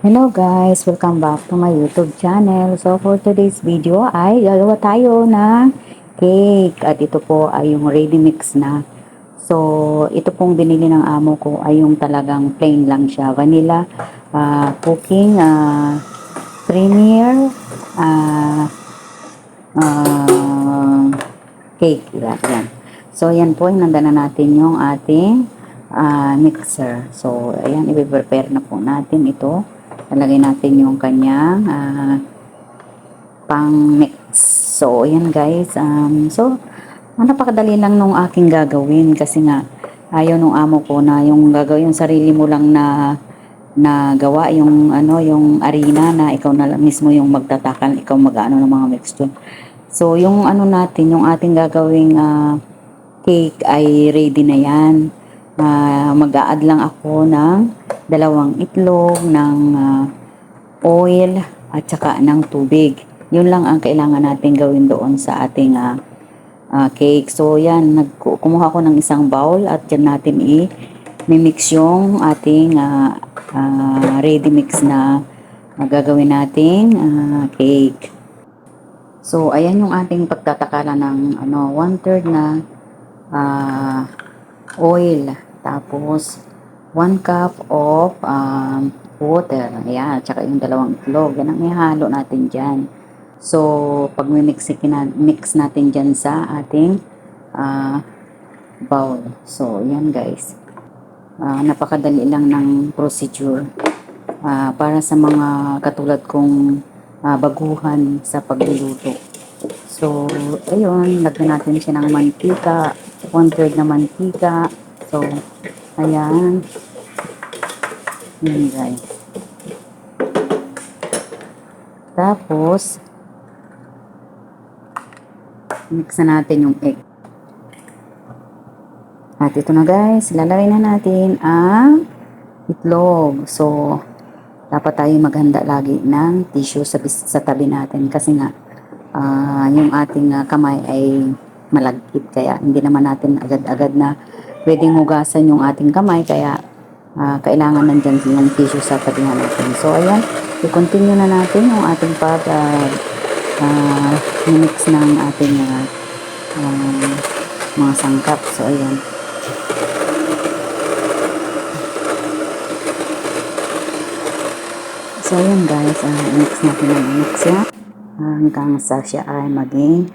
Hello guys! Welcome back to my YouTube channel. So for today's video ay gagawa tayo ng cake. At ito po ay yung ready mix na. So ito pong binili ng amo ko ay yung talagang plain lang siya. Vanilla cooking premier uh, uh, cake. Yan. So yan po, inanda na natin yung ating mixer. So ayan, i-prepare na po natin ito. Lalagay natin yung kanyang pang mix. So ayan guys, napakadali lang nung aking gagawin kasi nga ayaw nung amo ko na yung gagawin yung sarili mo lang na gawa yung yung arena na ikaw na lang mismo yung magtatakal, ikaw mag-ano ng mga mixture. So yung natin, yung ating gagawing cake ay ready na yan. Mag-a-add lang ako ng 2 itlog, ng oil, at saka ng tubig. Yun lang ang kailangan natin gawin doon sa ating cake. So yan, kumuha ko ng isang bowl at dyan natin i-mix yung ating ready mix na gagawin nating cake. So ayan yung ating pagtatakalan ng 1/3 na oil, tapos 1 cup of water, ayan, at saka yung 2 itlog, yan ang ihalo natin dyan. So pag mix natin dyan sa ating bowl. So yan guys, napakadali lang ng procedure para sa mga katulad kong baguhan sa pagluluto. So ayun, lagyan natin siya ng mantika, 1/3 na mantika. So ayan, yun guys. Tapos mix na natin yung egg. At ito na guys, lalagay na natin ang itlog. So dapat tayo maghanda lagi ng tissue sa tabi natin kasi nga yung ating kamay ay malagkit, kaya hindi naman natin agad-agad na pwedeng hugasan yung ating kamay, kaya kailangan nandyan yung tissue sa tabihan natin. So ayan, i-continue na natin yung ating mix ng ating mga sangkap. So ayan, so ayan guys, mix natin ang mix yan hanggang sa siya ay maging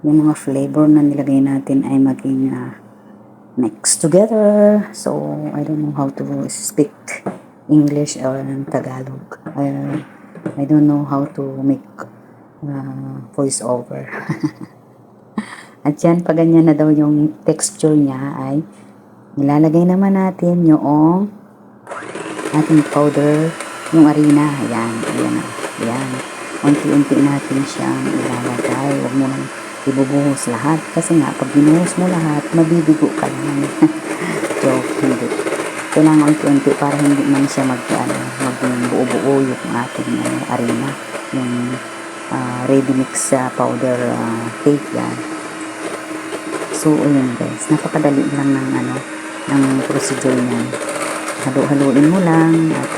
yung mga flavor na nilagay natin ay maging mixed together. So I don't know how to speak English or Tagalog. I don't know how to make voice over. At yan, pag ganyan na daw yung texture niya, ay nilalagay naman natin yung ating powder, yung harina. Ayan, ayan, ayan. Unti-unti natin siyang ilalagay. Huwag mo nang ibubuhos lahat. Kasi nga, pag binuhos mo lahat, mabibigo ka lang. Joke, hindi. Kailangan unti-unti para hindi man siya maging buo-buo yung ating harina. Yung ready mix powder cake yan. So, ayun guys, napakadali lang ng procedure niyan. Halo-haluin mo lang at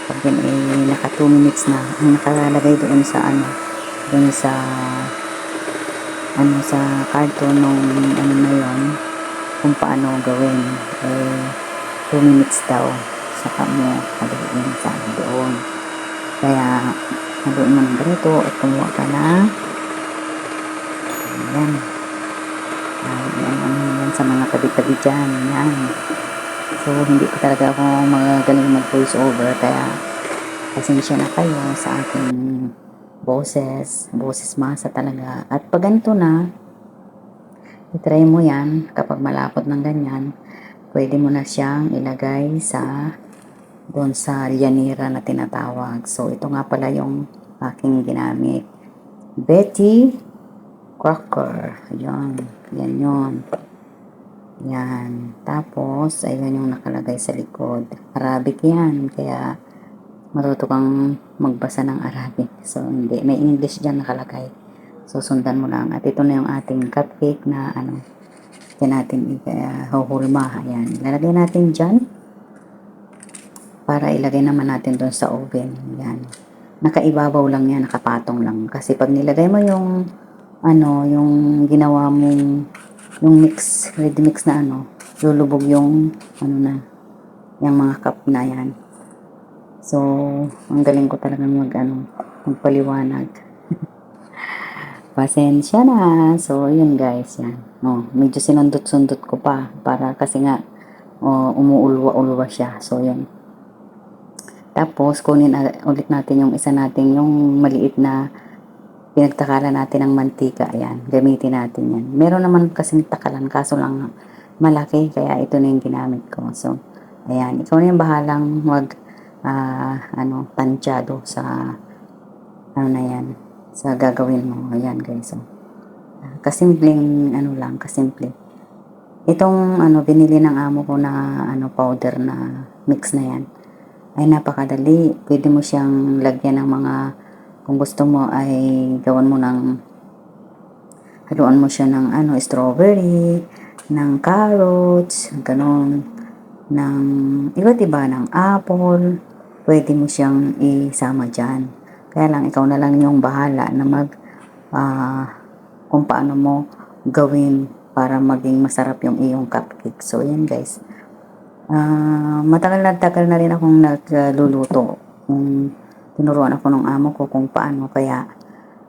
pag yan ay naka 2 minutes na, ang nakalagay doon sa doon sa sa carton nung na yon, kung paano gawin, 2 minutes daw saka mo haluin sa doon. Kaya haluin mo ng ganito at kumuha ka na ayan, yan sa mga tabi-tabi dyan, yan. So hindi ko talaga ako magaling mag voice over, kaya pasensya na kayo sa aking boses masa talaga. At pag ganito na, itry mo yan, kapag malapot ng ganyan, pwede mo na siyang ilagay doon sa llanera na tinatawag. So ito nga pala yung aking ginamit, Betty Crocker. Yan yun. Yan. Tapos, ayun yung nakalagay sa likod. Arabic yan. Kaya, matuto kang magbasa ng Arabic. So, hindi. May English dyan nakalagay. So, sundan mo lang. At ito na yung ating cupcake na yan natin huhulma. Ayan. Lalagay natin dyan para ilagay naman natin doon sa oven. Yan. Nakaibabaw lang yan, nakapatong lang. Kasi pag nilagay mo yung yung ginawa mong yung mix, ready mix na lulubog yung yung mga cup na yan. So, ang galing ko talagang magpaliwanag. Pasensya na. So, yun guys, yan. Medyo sinundot-sundot ko pa para kasi nga umuulwa-ulwa siya. So, yun. Tapos, kunin ulit natin yung isa natin, yung maliit na pinagtakalan natin ng mantika. Ayan, gamitin natin yan. Meron naman kasing takalan, kaso lang malaki, kaya ito na yung ginamit ko. So, ayan, ikaw na yung bahalang tansyado sa, na yan, sa gagawin mo. Ayan, guys. So, kasimpleng, kasimple. Itong, binili ng amo ko na, powder na mix na yan, ay napakadali. Pwede mo siyang lagyan ng mga, kung gusto mo ay gawan mo haluan mo siya ng strawberry, ng carrots, ganon, ng iba't iba, ng apple, pwede mo siyang isama dyan. Kaya lang, ikaw na lang yung bahala na kung paano mo gawin para maging masarap yung iyong cupcake. So, yan guys. Matagal na rin akong nagluluto. Tinuruan ako ng amo ko kung paano, kaya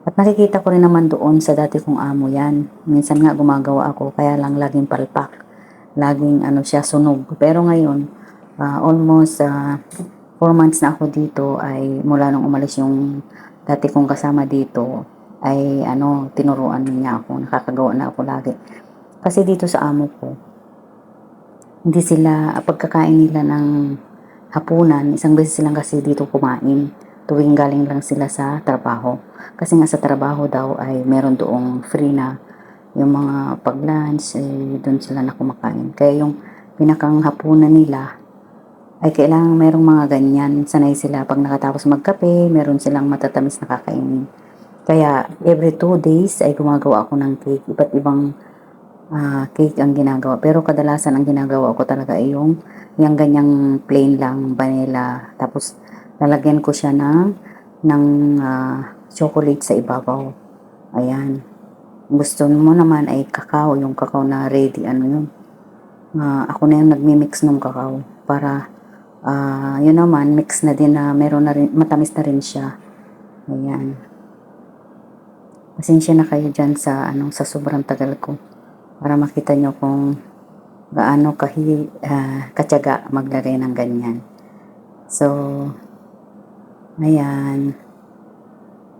at nakikita ko rin naman doon sa dati kong amo yan. Minsan nga gumagawa ako, kaya lang laging palpak, laging siya sunog. Pero ngayon almost 4 months na ako dito, ay mula nung umalis yung dati kong kasama dito, ay tinuruan niya ako, nakakagawa na ako lagi. Kasi dito sa amo ko, hindi sila, pagkakain nila ng hapunan, isang beses silang kasi dito kumain, tuwing galing lang sila sa trabaho. Kasi nga sa trabaho daw ay meron doong free na yung mga pag-lunch, doon sila na kumakain. Kaya yung pinakang hapunan nila ay kailangan merong mga ganyan. Sanay sila pag nakatapos magkape, meron silang matatamis na kakainin. Kaya every 2 days ay gumagawa ako ng cake. Iba't ibang cake ang ginagawa. Pero kadalasan ang ginagawa ko talaga ay yung ganyang plain lang, vanilla. Tapos lalagyan ko siya ng chocolate sa ibabaw. Ayan. Gusto mo naman ay kakao, yung kakao na ready, yun. Ako na yung nagmi-mix ng kakao para yun naman, mix na din na meron na rin, matamis na rin siya. Ayan. Pasensya na kayo dyan sa sobrang tagal ko, para makita nyo kung gaano katyaga maglagay ng ganyan. So, ayan,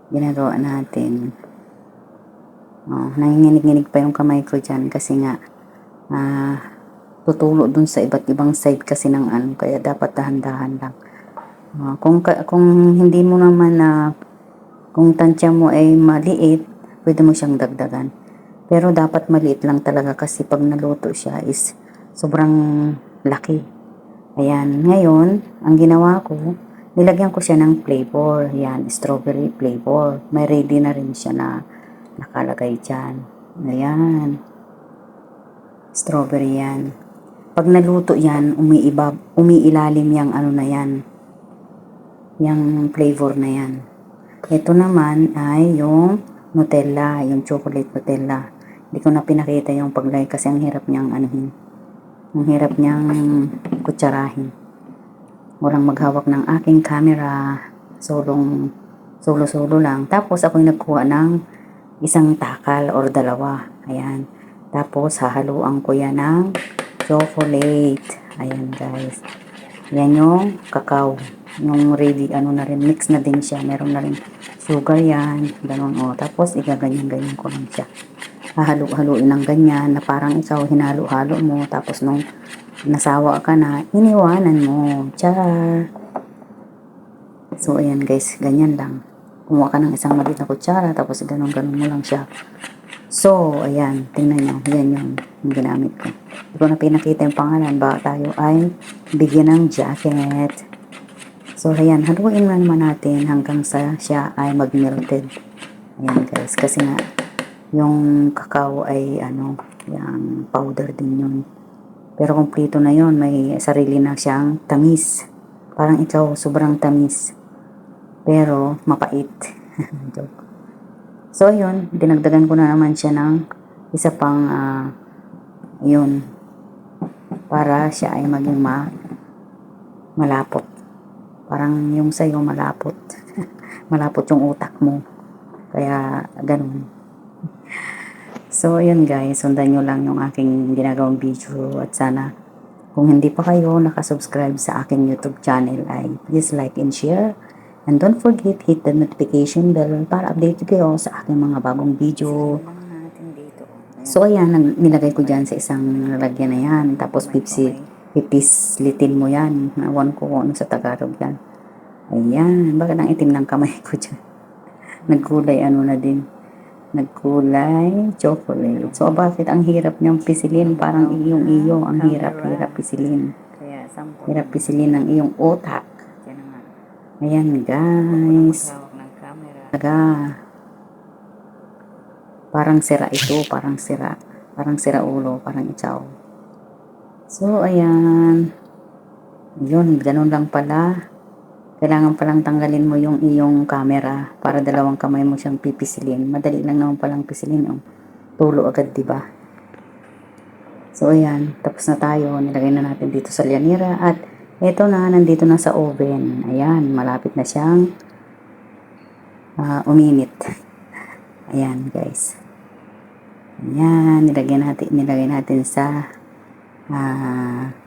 ginagawa natin. Nanginginig-nginig pa yung kamay ko dyan kasi nga tutulo dun sa iba't ibang side kasi ng kaya dapat dahan-dahan lang. Kung hindi mo naman kung tansya mo ay maliit, pwede mo siyang dagdagan. Pero dapat maliit lang talaga kasi pag naluto siya is sobrang laki. Ayan, ngayon, ang ginawa ko, nilagyan ko siya ng flavor. Ayan, strawberry flavor. May ready na rin siya na nakalagay dyan. Ayan. Strawberry yan. Pag naluto yan, umiilalim yung na yan. Yung flavor na yan. Ito naman ay yung Nutella, yung chocolate Nutella. Hindi ko na pinakita yung paglagay kasi ang hirap niyang Ang hirap niyang kutsarahin. Walang maghawak ng aking camera. Solo lang. Tapos ako'y nagkuha ng isang takal or dalawa. Ayan. Tapos hahaluan ko yan ng chocolate. Ayan guys. Yan yung kakao. Yung ready, na rin, mix na din siya. Meron na rin sugar yan. Ganun, Tapos igaganyan-ganyan ko lang siya. Hahalo-haluin ng ganyan na parang ikaw hinalo-halo mo. Tapos nung nasawa ka na, iniwanan mo. Char! So, ayan guys, ganyan lang. Kumuha ka ng isang maliit na kutsara, tapos ganun-ganun mo lang siya. So, ayan, tingnan nyo. Yan yung ginamit ko. Hindi ko na pinakita yung pangalan. Baka tayo ay bigyan ng jacket. So, ayan, haluin na naman natin hanggang sa siya ay mag-melted. Ayan guys, kasi nga, yung kakao ay yung powder din yun. Pero kompleto na yun, may sarili na siyang tamis. Parang ikaw, sobrang tamis. Pero, mapait. Joke. So, yun. Dinagdagan ko na naman siya ng isa pang, yun. Para siya ay maging malapot. Parang yung sa'yo malapot. Malapot yung utak mo. Kaya, ganun. So, yun guys. Sundan nyo lang yung aking ginagawang video. At sana, kung hindi pa kayo nakasubscribe sa aking YouTube channel ay please like and share. And don't forget, hit the notification bell para update kayo sa aking mga bagong video. So, ayan, nilagay ko dyan sa isang lalagyan na yan. Tapos, pipislitin mo yan. Nawan ko kung ano sa Tagalog yan. Ayan, bakit ang itim ng kamay ko dyan? Nagkulay ano na din. Nagkulay chocolate. So, bakit ang hirap niyang pisilin? Parang iyong-iyo. Ang hirap pisilin. Hirap pisilin ng iyong utak. Ayan, guys. Parang sira ito. Parang sira. Parang sira ulo. Parang ikaw. So, ayan. Yun, ganun lang pala. Kailangan palang tanggalin mo yung iyong camera para dalawang kamay mo siyang pipisilin. Madali lang naman palang pisilin. Oh. Tulo agad, diba? So, ayan. Tapos na tayo. Nilagay na natin dito sa lianera. At ito na, nandito na sa oven. Ayan, malapit na siyang uminit. Ayan, guys. Ayan, nilagay natin sa 140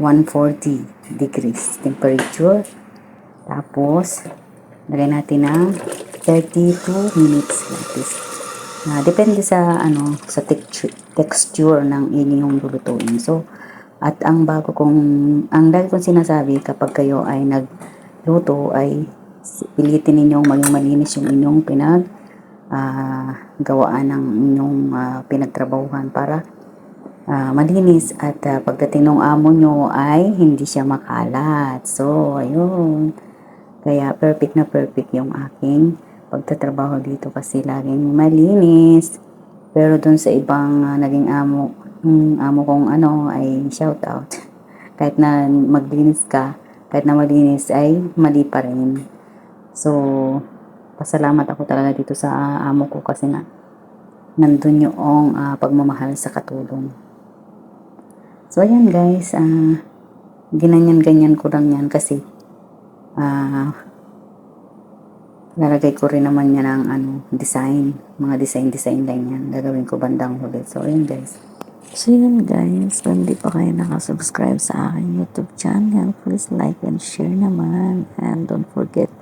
degrees temperature. Tapos, lagay natin ng 32 minutes. Depende sa sa texture ng inyong lulutuin. So, at ang lagi kong sinasabi kapag kayo ay nagluto ay pilitin ninyong maging malinis yung inyong gawaan ng inyong pinagtrabahuhan para malinis at pagdating ng amo nyo ay hindi siya makalat. So, ayun. Kaya perfect na perfect yung aking pagtatrabaho dito kasi laging malinis. Pero dun sa ibang naging amo kong ay shout out. Kahit na maglinis ka, kahit na malinis ay mali pa rin. So, pasalamat ako talaga dito sa amo ko kasi nandun yung pagmamahal sa katulong. So, ayan guys, ginanyan-ganyan ko lang yan kasi lalagay ko rin naman yan ng design. Mga design lang yan. Gagawin ko bandang huli. So, ayan guys. So, yun guys. Kung hindi pa kayo nakasubscribe sa aking YouTube channel, please like and share naman. And don't forget,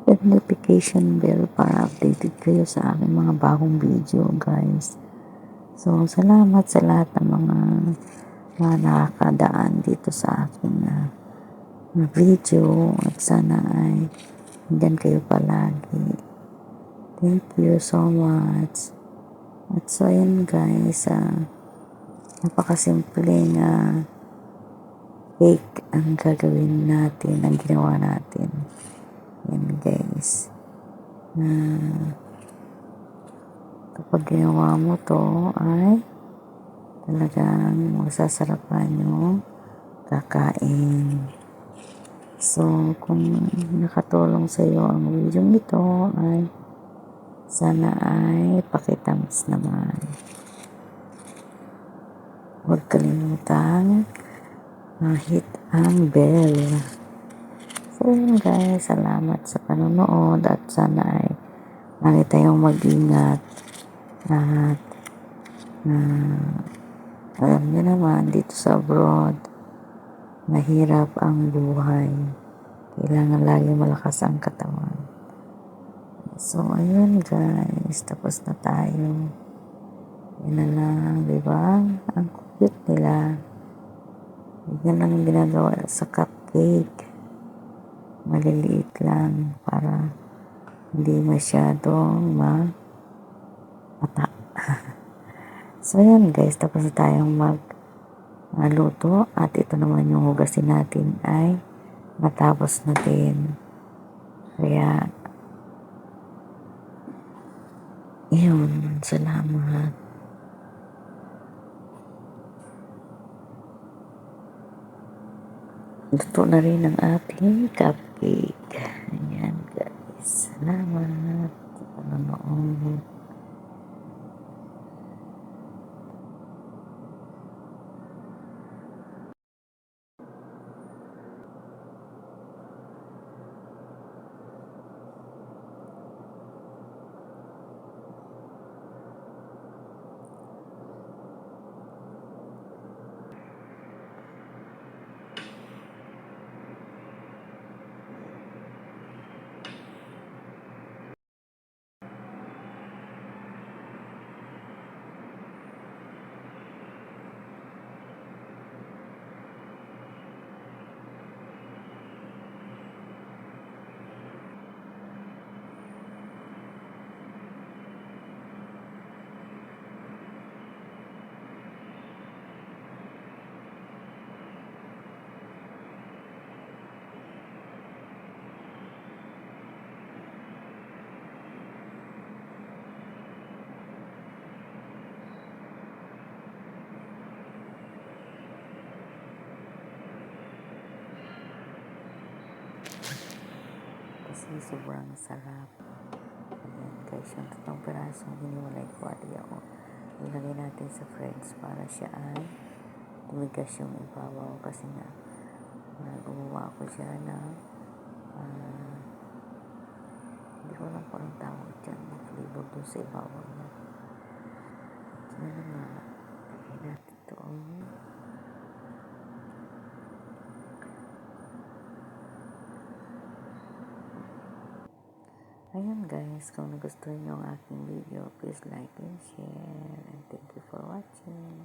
hit the notification bell para updated kayo sa aking mga bagong video guys. So, salamat sa lahat ng mga nakakadaan dito sa aking video. At sana ay hanggang kayo palagi. Thank you so much. At so, ayan guys, napakasimpleng cake ang gagawin natin, ang ginawa natin. Ayan guys. Kapag ginawa mo to ay talagang masasarapan yung kakain. So, kung nakatulong sa iyo ang video nito ay sana ay pakitams naman. Huwag kalimutang hit ang bell. So, yun guys, salamat sa panonood at sana ay lagi tayong mag-ingat at alam niyo naman dito sa abroad mahirap ang buhay. Kailangan lagi malakas ang katawan. So, ayun guys. Tapos na tayo. Yan na lang, diba? Ang cute nila. Yan lang ginagawa sa cupcake. Maliliit lang para hindi masyadong mata. So, yan guys. Tapos na tayong luto at ito naman yung hugasin natin ay natapos na din. Kaya yun, salamat. Luto na rin ang ating cupcake. Ayan guys. Salamat sa panonood. Kasi sobrang sarap. Ayan guys, yung tatlong pirasong hiniwalay ko at ako. Ilagay natin sa fridge para siya ay tumigas yung ibabaw kasi nga gumawa ako siya na hindi ko alam kung anong tawag dyan na flavor dun sa ibabaw niya. Sana na nga lagay natin ito. Ayan guys, kung nagustuhan nyo ang aking video, please like and share and thank you for watching.